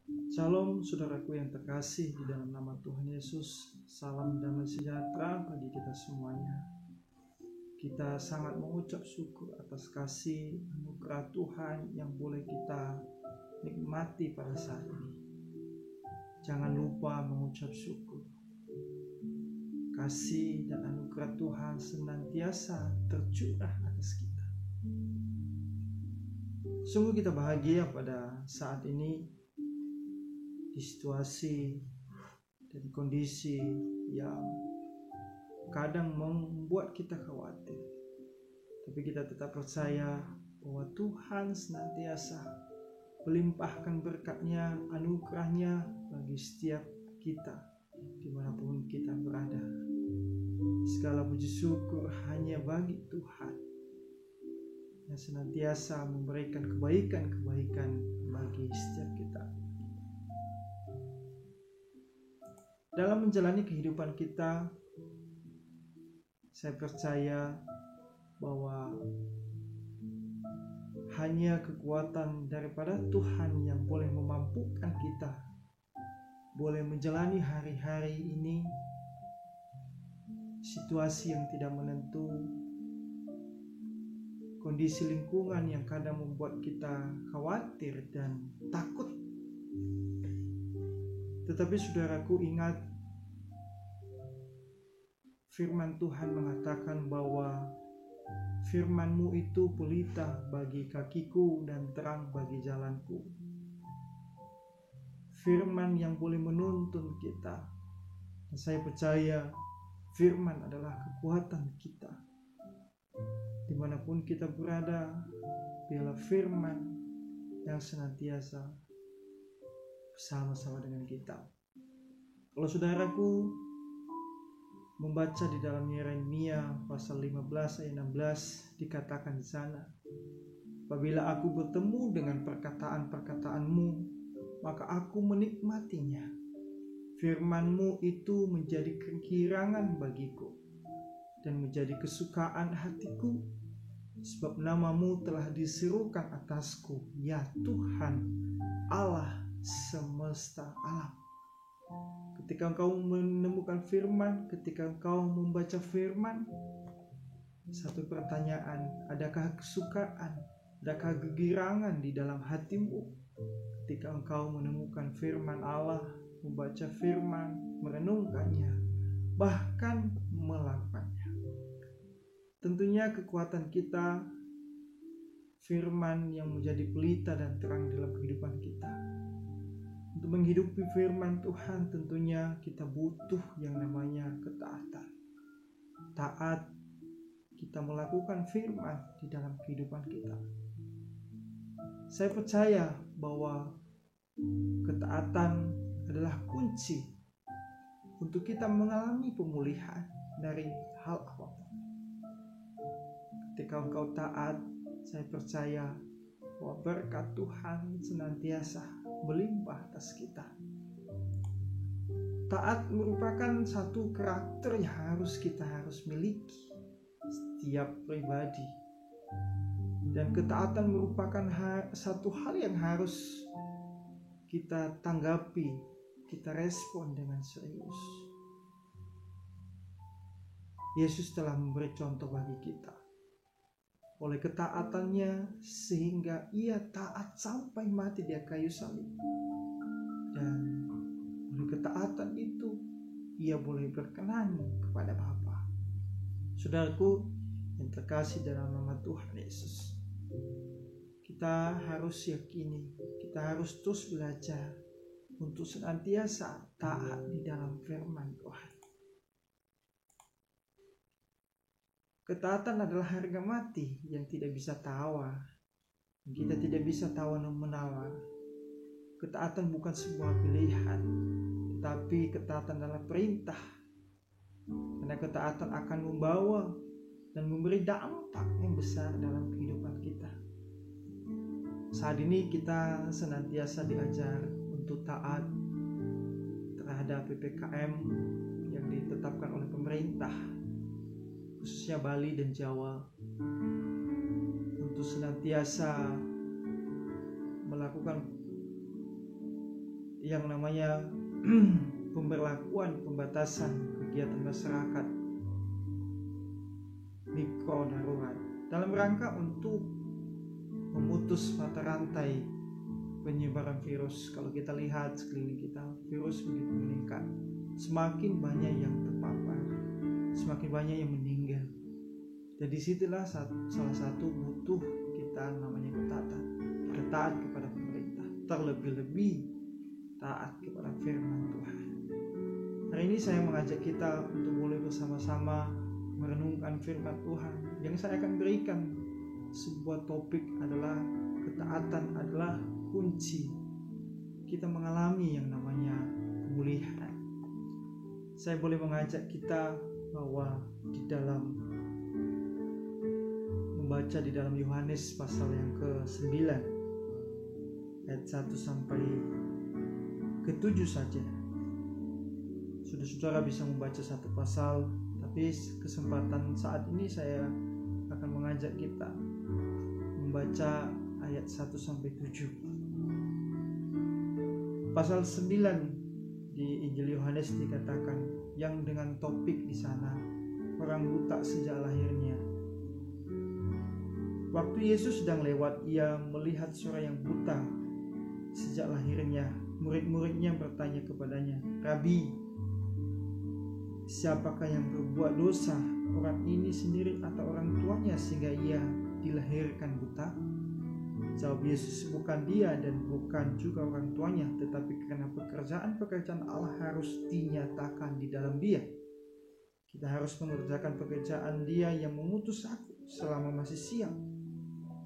Shalom saudaraku yang terkasih di dalam nama Tuhan Yesus. Salam damai sejahtera bagi kita semuanya. Kita sangat mengucap syukur atas kasih anugerah Tuhan yang boleh kita nikmati pada saat ini. Jangan lupa mengucap syukur. Kasih dan anugerah Tuhan senantiasa tercurah atas kita. Sungguh kita bahagia pada saat ini di situasi dan kondisi yang kadang membuat kita khawatir, tapi kita tetap percaya bahwa Tuhan senantiasa melimpahkan berkat-Nya, anugerah-Nya bagi setiap kita dimanapun kita berada. Segala puji syukur hanya bagi Tuhan yang senantiasa memberikan kebaikan-kebaikan bagi setiap kita. Dalam menjalani kehidupan kita, saya percaya bahwa hanya kekuatan daripada Tuhan yang boleh memampukan kita, boleh menjalani hari-hari ini, situasi yang tidak menentu, kondisi lingkungan yang kadang membuat kita khawatir dan takut. Tetapi saudaraku, ingat, firman Tuhan mengatakan bahwa firman-Mu itu pelita bagi kakiku dan terang bagi jalanku. Firman yang boleh menuntun kita. Dan saya percaya firman adalah kekuatan kita. Dimanapun kita berada, biarlah firman yang senantiasa bersama-sama dengan kita. Kalau saudaraku membaca di dalam Yeremia pasal 15 ayat 16, dikatakan di sana, apabila aku bertemu dengan perkataan-perkataan-Mu, maka aku menikmatinya. Firman-Mu itu menjadi kekirangan bagiku dan menjadi kesukaan hatiku, sebab nama-Mu telah diserukan atasku, ya Tuhan Allah semesta alam. Ketika engkau menemukan firman, ketika engkau membaca firman, satu pertanyaan, adakah kesukaan, adakah kegirangan di dalam hatimu ketika engkau menemukan firman Allah, membaca firman, merenungkannya, bahkan melakukannya? Tentunya kekuatan kita, firman yang menjadi pelita dan terang dalam kehidupan kita. Untuk menghidupi firman Tuhan, tentunya kita butuh yang namanya ketaatan. Taat kita melakukan firman di dalam kehidupan kita. Saya percaya bahwa ketaatan adalah kunci untuk kita mengalami pemulihan dari hal apapun. Ketika engkau taat, saya percaya bahwa berkat Tuhan senantiasa melimpah atas kita. Taat merupakan satu karakter yang kita harus miliki setiap pribadi, dan ketaatan merupakan satu hal yang harus kita tanggapi, kita respon dengan serius. Yesus telah memberi contoh bagi kita oleh ketaatannya, sehingga ia taat sampai mati di kayu salib. Dan oleh ketaatan itu, ia boleh berkenan kepada Bapa. Saudaraku yang terkasih dalam nama Tuhan Yesus, kita harus yakini, kita harus terus belajar untuk senantiasa taat di dalam firman Tuhan. Ketaatan adalah harga mati yang tidak bisa tawar. Kita tidak bisa tawar-menawar. Ketaatan bukan sebuah pilihan, tetapi ketaatan adalah perintah. Karena ketaatan akan membawa dan memberi dampak yang besar dalam kehidupan kita. Saat ini kita senantiasa diajar untuk taat terhadap PPKM yang ditetapkan oleh pemerintah, khususnya Bali dan Jawa, untuk senantiasa melakukan yang namanya pemberlakuan pembatasan kegiatan masyarakat mikro darurat dalam rangka untuk memutus mata rantai penyebaran virus. Kalau kita lihat sekeliling kita, virus begitu meningkat, semakin banyak yang terpapar, semakin banyak yang meninggal. Dan disitulah salah satu butuh kita namanya ketaat kepada pemerintah, terlebih-lebih taat kepada firman Tuhan. Hari ini saya mengajak kita untuk mulai bersama-sama merenungkan firman Tuhan. Yang saya akan berikan sebuah topik adalah ketaatan adalah kunci kita mengalami yang namanya pemulihan. Saya boleh mengajak kita bahwa di dalam membaca di dalam Yohanes pasal yang ke-9 ayat 1 sampai ke-7 saja. Saudara bisa membaca satu pasal, tapi kesempatan saat ini saya akan mengajak kita membaca ayat 1 sampai 7. Pasal 9 di Injil Yohanes dikatakan yang dengan topik di sana orang buta sejak lahirnya. Waktu Yesus sedang lewat, ia melihat seorang yang buta sejak lahirnya. Murid-muridnya bertanya kepadanya, "Rabi, siapakah yang berbuat dosa, orang ini sendiri atau orang tuanya sehingga ia dilahirkan buta?" Jawab Yesus, "Bukan dia dan bukan juga orang tuanya, tetapi karena pekerjaan-pekerjaan Allah harus dinyatakan di dalam dia. Kita harus mengerjakan pekerjaan dia yang mengutus aku selama masih siang.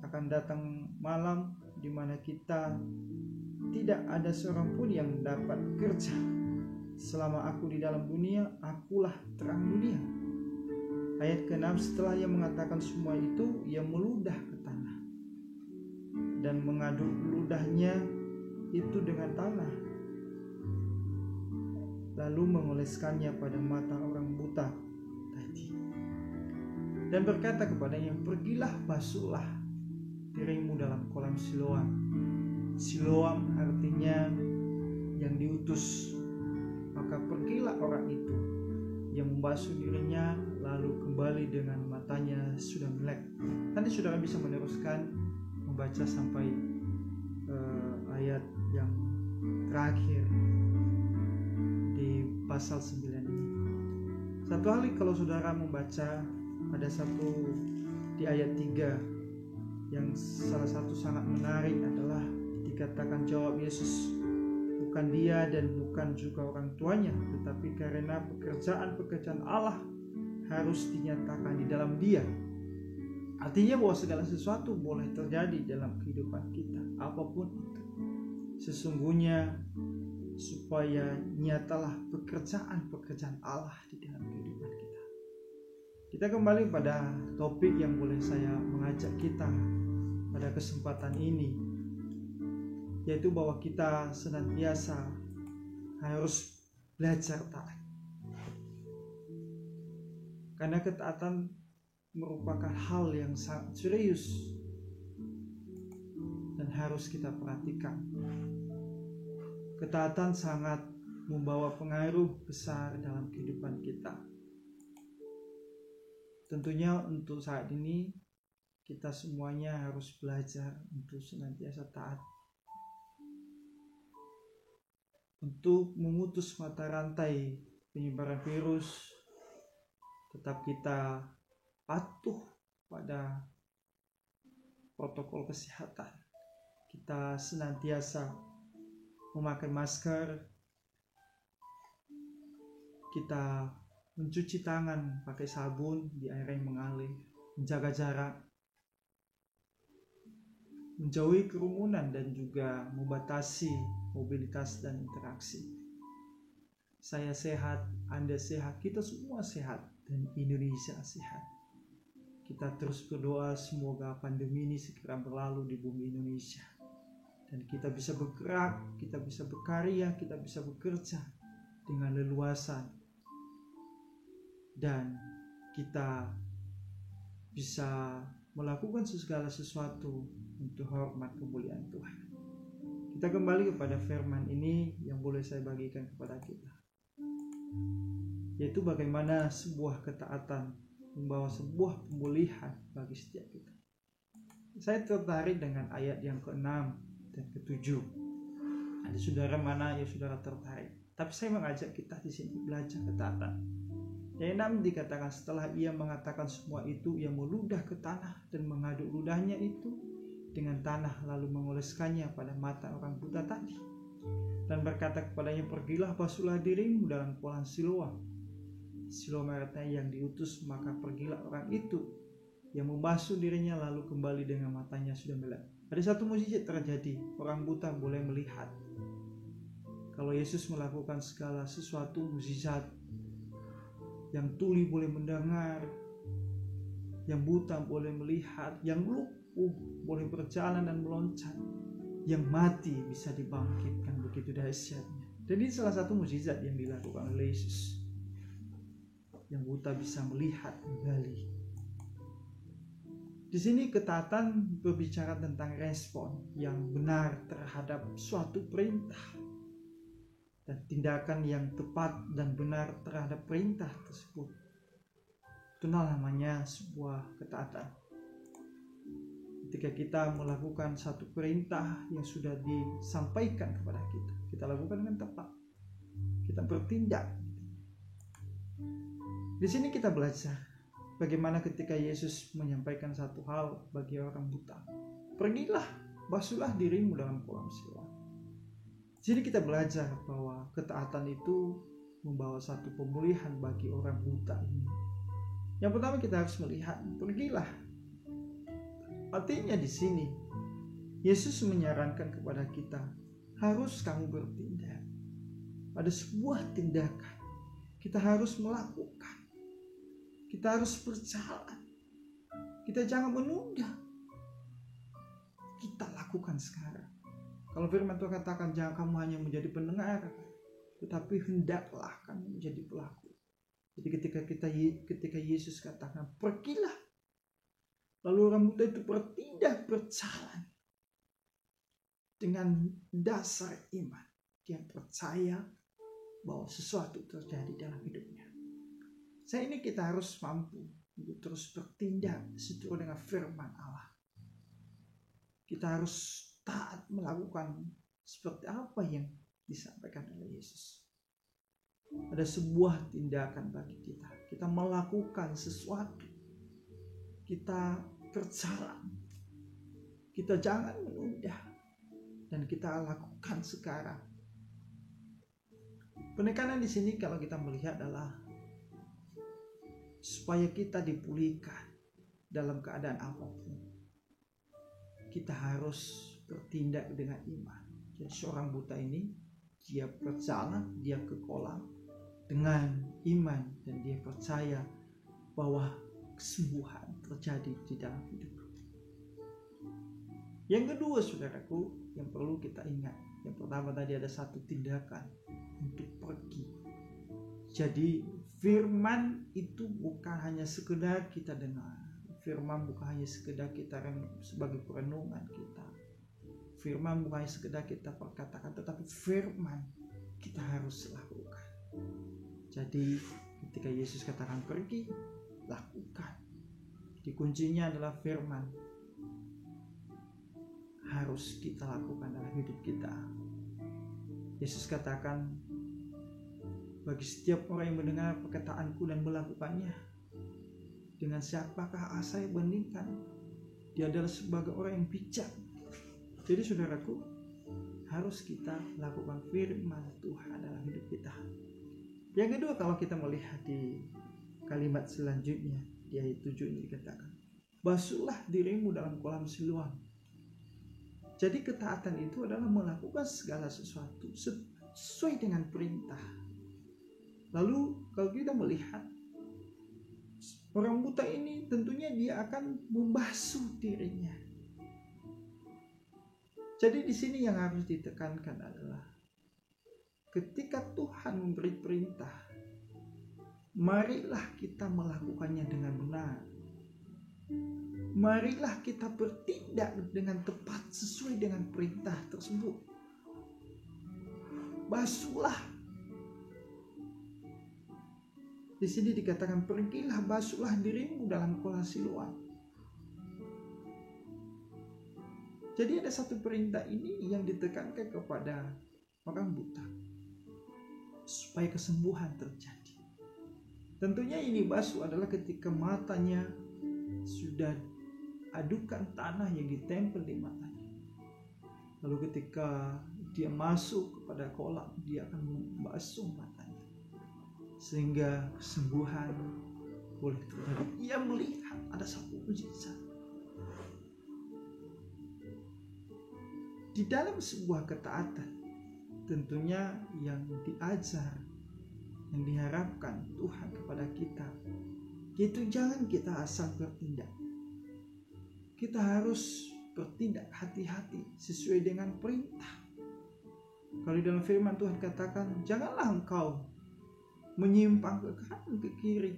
Akan datang malam di mana kita tidak ada seorang pun yang dapat bekerja. Selama aku di dalam dunia, akulah terang dunia." Ayat ke-6, setelah ia mengatakan semua itu, ia meludah ke tanah dan mengaduk ludahnya itu dengan tanah, lalu mengoleskannya pada mata orang buta tadi dan berkata kepadanya, "Pergilah, basuhlah dirimu dalam kolam Siloam." Siloam artinya yang diutus. Maka pergilah orang itu, yang membasuh dirinya lalu kembali dengan matanya sudah melek. Nanti saudara bisa meneruskan membaca sampai ayat yang terakhir di pasal 9 ini. Satu hal kalau saudara membaca, ada satu di ayat 3 yang salah satu sangat menarik adalah dikatakan jawab Yesus, "Bukan dia dan bukan juga orang tuanya, tetapi karena pekerjaan-pekerjaan Allah harus dinyatakan di dalam dia." Artinya bahwa segala sesuatu boleh terjadi dalam kehidupan kita, apapun itu. Sesungguhnya supaya nyatalah pekerjaan-pekerjaan Allah di dalam kehidupan kita. Kita kembali pada topik yang boleh saya mengajak kita pada kesempatan ini, yaitu bahwa kita senantiasa harus belajar taat. Karena ketaatan merupakan hal yang sangat serius dan harus kita perhatikan. Ketaatan sangat membawa pengaruh besar dalam kehidupan kita. Tentunya untuk saat ini kita semuanya harus belajar untuk senantiasa taat, untuk memutus mata rantai penyebaran virus. Tetap kita patuh pada protokol kesehatan. Kita senantiasa memakai masker, kita mencuci tangan pakai sabun di air yang mengalir, menjaga jarak, menjauhi kerumunan dan juga membatasi mobilitas dan interaksi. Saya sehat, Anda sehat, kita semua sehat, dan Indonesia sehat. Kita terus berdoa semoga pandemi ini segera berlalu di bumi Indonesia, dan kita bisa bergerak, kita bisa berkarya, kita bisa bekerja dengan leluasa, dan kita bisa melakukan segala sesuatu untuk hormat kemuliaan Tuhan. Kita kembali kepada firman ini yang boleh saya bagikan kepada kita, yaitu bagaimana sebuah ketaatan membawa sebuah pemulihan bagi setiap kita. Saya tertarik dengan ayat yang ke-6 dan ke-7. Ada saudara mana yang saudara tertarik? Tapi saya mengajak kita di sini belajar ketaatan. Yang 6 dikatakan, setelah ia mengatakan semua itu, ia meludah ke tanah dan mengaduk ludahnya itu dengan tanah, lalu mengoleskannya pada mata orang buta tadi, dan berkata kepadanya, pergilah, basuhlah dirimu dalam kolam Siloam. Siloam artinya yang diutus. Maka pergilah orang itu yang membasuh dirinya, lalu kembali dengan matanya sudah melihat. Ada satu mukjizat terjadi, orang buta boleh melihat. Kalau Yesus melakukan segala sesuatu mukjizat, yang tuli boleh mendengar, yang buta boleh melihat, yang lumpuh boleh berjalan dan meloncat, yang mati bisa dibangkitkan, begitu dahsyatnya. Dan ini salah satu mukjizat yang dilakukan oleh Yesus. Yang buta bisa melihat kembali. Di sini ketaatan berbicara tentang respon yang benar terhadap suatu perintah, dan tindakan yang tepat dan benar terhadap perintah tersebut. Itulah namanya sebuah ketaatan. Ketika kita melakukan satu perintah yang sudah disampaikan kepada kita, kita lakukan dengan tepat, kita bertindak. Di sini kita belajar bagaimana ketika Yesus menyampaikan satu hal bagi orang buta, pergilah, basuhlah dirimu dalam kolam Siloam. Jadi kita belajar bahwa ketaatan itu membawa satu pemulihan bagi orang buta ini. Yang pertama kita harus melihat, pergilah. Artinya di sini Yesus menyarankan kepada kita, harus kamu bertindak. Ada sebuah tindakan kita harus melakukan. Kita harus berjalan. Kita jangan menunda. Kita lakukan sekarang. Kalau firman Tuhan katakan, jangan kamu hanya menjadi pendengar, tetapi hendaklah kamu menjadi pelaku. Jadi ketika Yesus katakan, pergilah, lalu orang buta itu bertindak, berjalan dengan dasar iman. Dia percaya bahwa sesuatu terjadi dalam hidupnya. Saya ini kita harus mampu untuk terus bertindak sesuai dengan firman Allah. Kita harus taat melakukan seperti apa yang disampaikan oleh Yesus. Ada sebuah tindakan bagi kita. Kita melakukan sesuatu. Kita berjalan. Kita jangan menunda. Dan kita lakukan sekarang. Penekanan di sini kalau kita melihat adalah supaya kita dipulihkan dalam keadaan apapun. Kita harus bertindak dengan iman. Jadi seorang buta ini, dia berjalan, dia ke kolam dengan iman, dan dia percaya bahwa kesembuhan terjadi di dalam hidup. Yang kedua, saudaraku, yang perlu kita ingat, yang pertama tadi ada satu tindakan untuk pergi. Jadi firman itu bukan hanya sekedar kita dengar. Firman bukan hanya sekedar kita sebagai perenungan kita. Firman bukan hanya sekedar kita perkatakan, tetapi firman kita harus lakukan. Jadi ketika Yesus katakan pergi, lakukan. Jadi kuncinya adalah firman. Harus kita lakukan dalam hidup kita. Yesus katakan, bagi setiap orang yang mendengar perkataanku dan melakukannya, dengan siapakah saya bandingkan? Dia adalah sebagai orang yang bijak. Jadi saudaraku, harus kita lakukan firman Tuhan dalam hidup kita. Yang kedua, kalau kita melihat di kalimat selanjutnya, di ayat 7 ini dikatakan, basuhlah dirimu dalam kolam Siloam. Jadi ketaatan itu adalah melakukan segala sesuatu sesuai dengan perintah. Lalu kalau kita melihat orang buta ini, tentunya dia akan membasuh dirinya. Jadi di sini yang harus ditekankan adalah ketika Tuhan memberi perintah, marilah kita melakukannya dengan benar. Marilah kita bertindak dengan tepat sesuai dengan perintah tersebut. basuhlah. Di sini dikatakan pergilah basuhlah dirimu dalam kolam Siloam. Jadi ada satu perintah ini yang ditekankan kepada orang buta supaya kesembuhan terjadi. Tentunya ini basuh adalah ketika matanya sudah adukan tanah yang ditempel di matanya. Lalu ketika dia masuk kepada kolam, dia akan membasuh matanya sehingga kesembuhan boleh terjadi. Ia melihat ada satu mujizat. Di dalam sebuah ketaatan, tentunya yang diajar, yang diharapkan Tuhan kepada kita, yaitu jangan kita asal bertindak. Kita harus bertindak hati-hati sesuai dengan perintah. Kalau dalam firman Tuhan katakan, janganlah engkau menyimpang ke kanan ke kiri.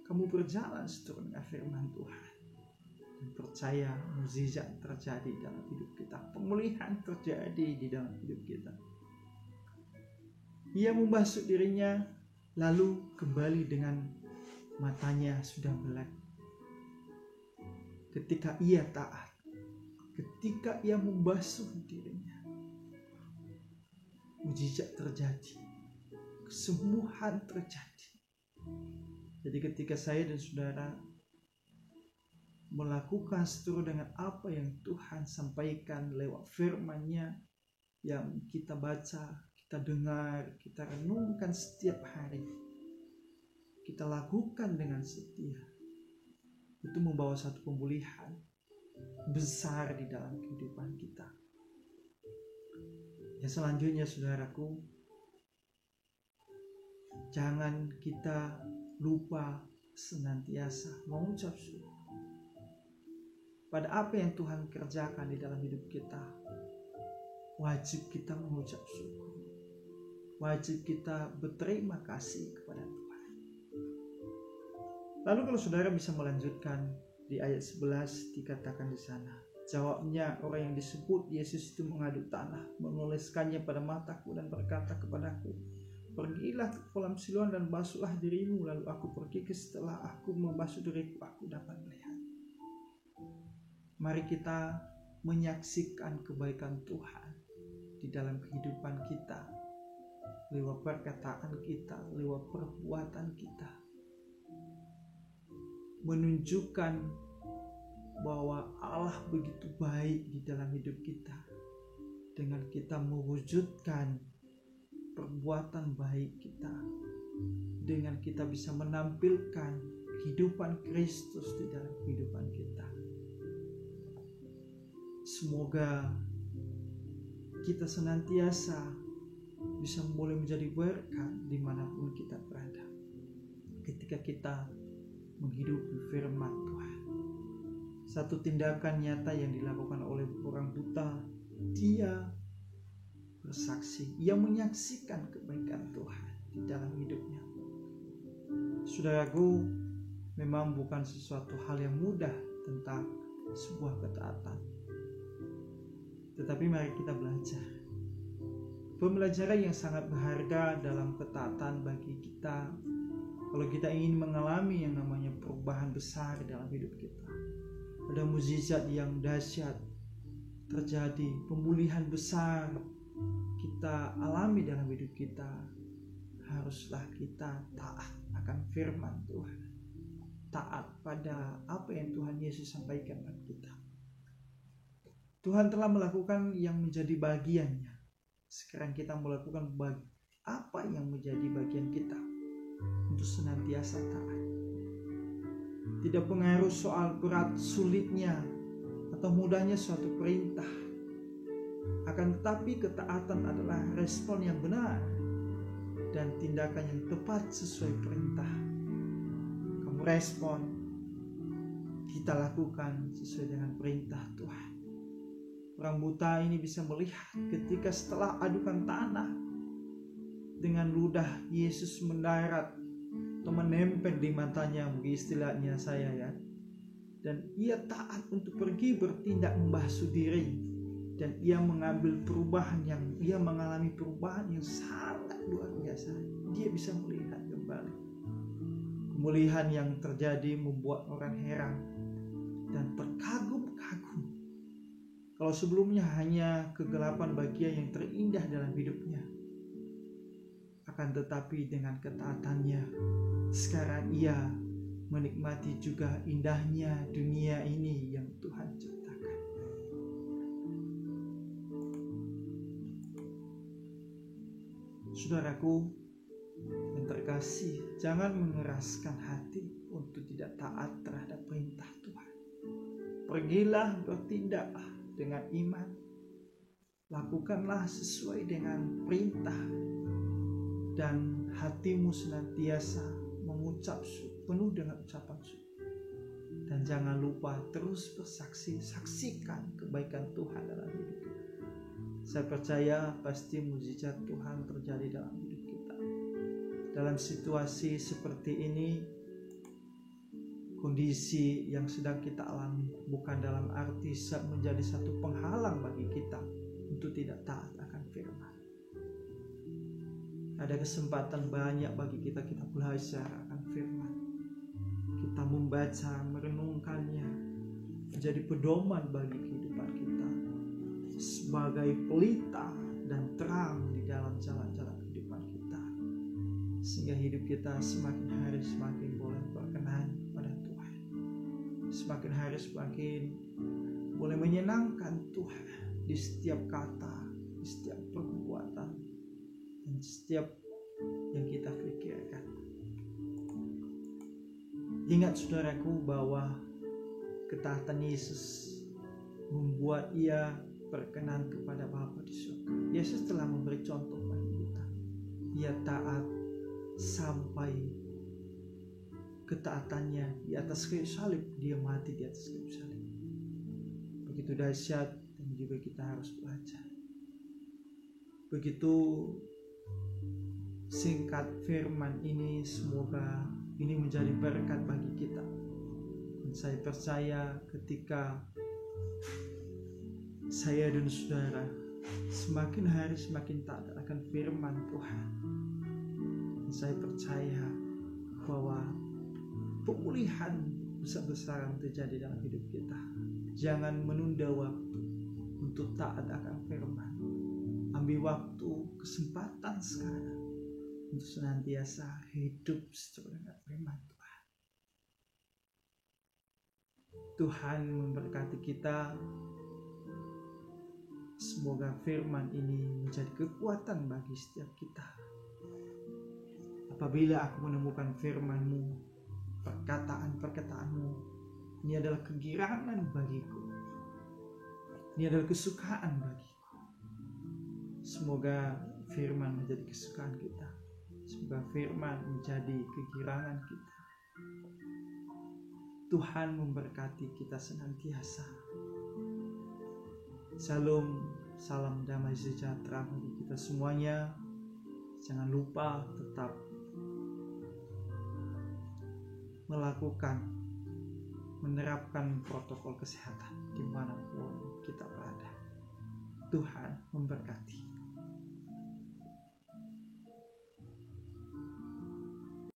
Kamu berjalan seturut dengan firman Tuhan. Dan percaya mukjizat terjadi dalam hidup kita. Pemulihan terjadi di dalam hidup kita. Ia membasuh dirinya, lalu kembali dengan matanya sudah melek. Ketika ia taat, ketika ia membasuh dirinya, mukjizat terjadi, kesembuhan terjadi. Jadi ketika saya dan saudara melakukan seturut dengan apa yang Tuhan sampaikan lewat firman-Nya yang kita baca, kita dengar, kita renungkan setiap hari, kita lakukan dengan setia, itu membawa satu pemulihan besar di dalam kehidupan kita. Yang selanjutnya saudaraku, jangan kita lupa senantiasa mengucap syukur pada apa yang Tuhan kerjakan di dalam hidup kita. Wajib kita mengucap syukur. Wajib kita berterima kasih kepada Tuhan. Lalu kalau saudara bisa melanjutkan di ayat 11 dikatakan di sana, jawabnya orang yang disebut Yesus itu mengaduk tanah, mengoleskannya pada mataku dan berkata kepadaku, pergilah ke kolam Siloam dan basuhlah dirimu. Lalu aku pergi, setelah aku membasuh diriku, aku dapat melihat. Mari kita menyaksikan kebaikan Tuhan di dalam kehidupan kita, lewat perkataan kita, lewat perbuatan kita, menunjukkan bahwa Allah begitu baik di dalam hidup kita dengan kita mewujudkan perbuatan baik kita, dengan kita bisa menampilkan kehidupan Kristus di dalam kehidupan kita. Semoga kita senantiasa bisa mulai menjadi berkat dimanapun kita berada ketika kita menghidupi firman Tuhan. Satu tindakan nyata yang dilakukan oleh orang buta, dia bersaksi, ia menyaksikan kebaikan Tuhan di dalam hidupnya. Saudaraku, memang bukan sesuatu hal yang mudah tentang sebuah ketaatan, tetapi mari kita belajar. Pembelajaran yang sangat berharga dalam ketaatan bagi kita, kalau kita ingin mengalami yang namanya perubahan besar dalam hidup kita. Ada mukjizat yang dahsyat terjadi, pemulihan besar kita alami dalam hidup kita. Haruslah kita taat akan firman Tuhan, taat pada apa yang Tuhan Yesus sampaikan kepada kita. Tuhan telah melakukan yang menjadi bagiannya. Sekarang kita melakukan apa yang menjadi bagian kita untuk senantiasa taat. Tidak pengaruh soal berat sulitnya atau mudahnya suatu perintah. Akan tetapi ketaatan adalah respon yang benar dan tindakan yang tepat sesuai perintah. Kamu respon, kita lakukan sesuai dengan perintah Tuhan. Orang buta ini bisa melihat ketika setelah adukan tanah, dengan ludah Yesus mendarat atau menempel di matanya, mungkin istilahnya saya ya. Dan ia taat untuk pergi bertindak membasuh diri. dan ia mengalami perubahan yang sangat luar biasa. Dia bisa melihat kembali. Pemulihan yang terjadi membuat orang heran dan terkagum-kagum. Kalau sebelumnya hanya kegelapan bagian yang terindah dalam hidupnya, akan tetapi dengan ketaatannya, sekarang ia menikmati juga indahnya dunia ini yang Tuhan ciptakan. Saudaraku yang terkasih, jangan mengeraskan hati untuk tidak taat terhadap perintah Tuhan. Pergilah, bertindaklah dengan iman. Lakukanlah sesuai dengan perintah, dan hatimu senantiasa mengucap penuh dengan ucapan syukur. Dan jangan lupa terus bersaksi, saksikan kebaikan Tuhan dalam hidup kita. Saya percaya pasti mujizat Tuhan terjadi dalam hidup kita. Dalam situasi seperti ini, kondisi yang sedang kita alami bukan dalam arti menjadi satu penghalang bagi kita untuk tidak taat akan firman. Ada kesempatan banyak bagi kita belajar akan firman. Kita membaca, merenungkannya, menjadi pedoman bagi kehidupan kita, sebagai pelita dan terang di dalam jalan-jalan kehidupan kita, sehingga hidup kita semakin hari semakin boleh berkenan pada Tuhan, semakin hari semakin boleh menyenangkan Tuhan di setiap kata, di setiap perbuatan, dan setiap yang kita pikirkan. Ingat saudaraku bahwa ketaatan Yesus membuat ia berkenan kepada Bapa di surga. Yesus telah memberi contoh bagi kita. Ia taat sampai ketaatannya di atas kayu salib. Dia mati di atas kayu salib. Begitu dahsyat, dan juga kita harus belajar. Begitu singkat firman ini, semoga ini menjadi berkat bagi kita. Dan saya percaya ketika saya dan saudara semakin hari semakin taat akan firman Tuhan, dan saya percaya bahwa pemulihan besar-besaran terjadi dalam hidup kita. Jangan menunda waktu untuk taat akan firman. Ambil waktu, kesempatan sekarang untuk senantiasa hidup sesuai dengan firman Tuhan. Tuhan memberkati kita. Semoga firman ini menjadi kekuatan bagi setiap kita. Apabila aku menemukan firman-Mu, perkataan-perkataan-Mu, ini adalah kegirangan bagiku. Ini adalah kesukaan bagiku. Semoga firman menjadi kesukaan kita. Semoga firman menjadi kegirangan kita. Tuhan memberkati kita senantiasa. Salam, salam damai sejahtera bagi kita semuanya. Jangan lupa tetap menerapkan protokol kesehatan dimanapun kita berada. Tuhan memberkati.